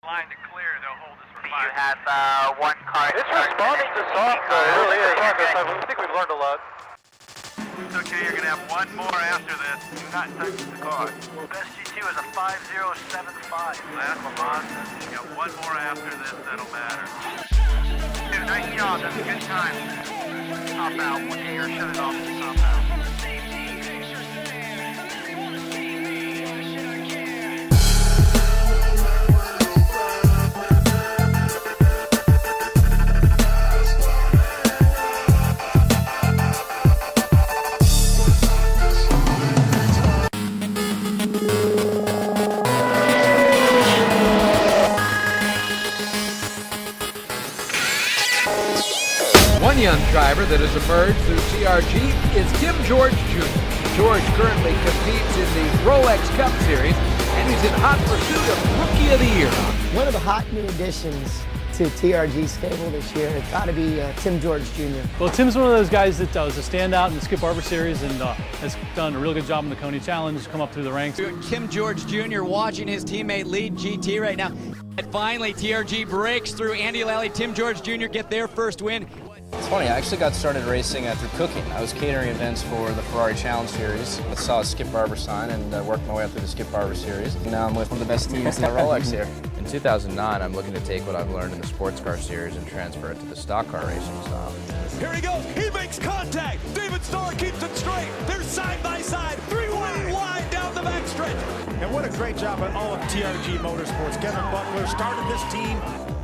Line to clear, they'll hold us for 5. You have one car. It's responding to soft, though. It really is. I think we've learned a lot. It's okay, you're going to have one more after this. Do not touch the car. Best G2 is a 5075. Last Mazda. You got one more after this, that'll matter. Dude, nice job. That's a good time. Top out. One here, shut it off. Top out. One young driver that has emerged through TRG is Tim George Jr. George currently competes in the Rolex Cup Series, and he's in hot pursuit of Rookie of the Year. One of the hot new additions to TRG stable this year has got to be Tim George Jr. Well, Tim's one of those guys that was a standout in the Skip Barber Series and has done a real good job in the Coney Challenge, come up through the ranks. Tim George Jr. watching his teammate lead GT right now. And finally, TRG breaks through Andy Lally, Tim George Jr. get their first win. It's funny, I actually got started racing through cooking. I was catering events for the Ferrari Challenge Series. I saw a Skip Barber sign and worked my way up through the Skip Barber Series. Now I'm with one of the best teams in the Rolex here. In 2009, I'm looking to take what I've learned in the sports car series and transfer it to the stock car racing style. Here he goes, he makes contact. David Starr keeps it straight. They're side by side, three-way wide down the backstretch. And what a great job by all of TRG Motorsports. Kevin Butler started this team.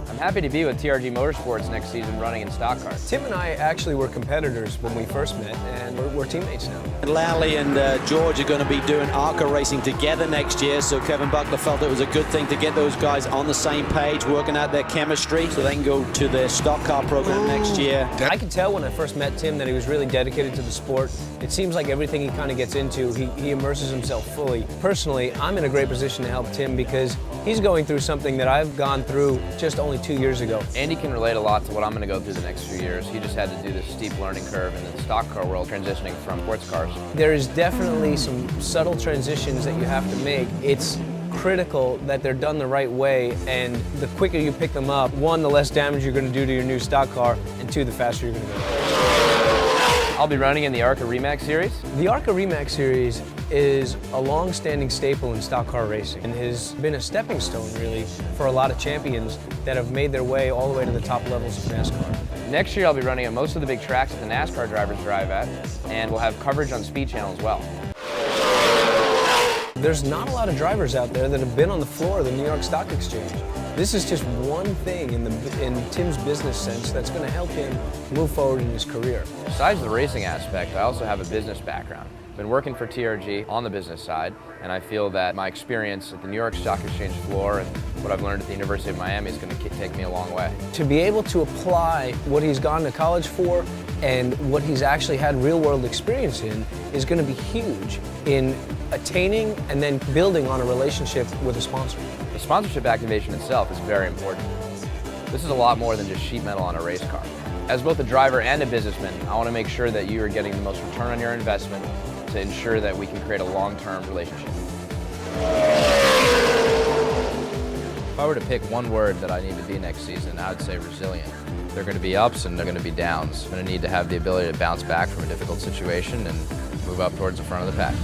I'm happy to be with TRG Motorsports next season running in stock cars. Tim and I actually were competitors when we first met, and we're teammates now. Lally and George are going to be doing ARCA racing together next year, so Kevin Buckler felt it was a good thing to get those guys on the same page, working out their chemistry, so they can go to their stock car program next year. I could tell when I first met Tim that he was really dedicated to the sport. It seems like everything he kind of gets into, he immerses himself fully. Personally, I'm in a great position to help Tim because he's going through something that I've gone through just only 2 years ago. Andy can relate a lot to what I'm going to go through the next few years. He just had to do this steep learning curve in the stock car world, transitioning from sports cars. There is definitely some subtle transitions that you have to make. It's critical that they're done the right way, and the quicker you pick them up, one, the less damage you're going to do to your new stock car, and two, the faster you're going to go. I'll be running in the ARCA Remax Series. The ARCA Remax Series is a long-standing staple in stock car racing and has been a stepping stone, really, for a lot of champions that have made their way all the way to the top levels of NASCAR. Next year I'll be running at most of the big tracks that the NASCAR drivers drive at, and we'll have coverage on Speed Channel as well. There's not a lot of drivers out there that have been on the floor of the New York Stock Exchange. This is just one thing in Tim's business sense that's going to help him move forward in his career. Besides the racing aspect, I also have a business background. I've been working for TRG on the business side, and I feel that my experience at the New York Stock Exchange floor and what I've learned at the University of Miami is going to take me a long way. To be able to apply what he's gone to college for and what he's actually had real-world experience in is going to be huge in attaining and then building on a relationship with a sponsor. The sponsorship activation itself is very important. This is a lot more than just sheet metal on a race car. As both a driver and a businessman, I want to make sure that you are getting the most return on your investment to ensure that we can create a long-term relationship. If I were to pick one word that I need to be next season, I would say resilient. There are going to be ups and there are going to be downs. I'm going to need to have the ability to bounce back from a difficult situation and move up towards the front of the pack.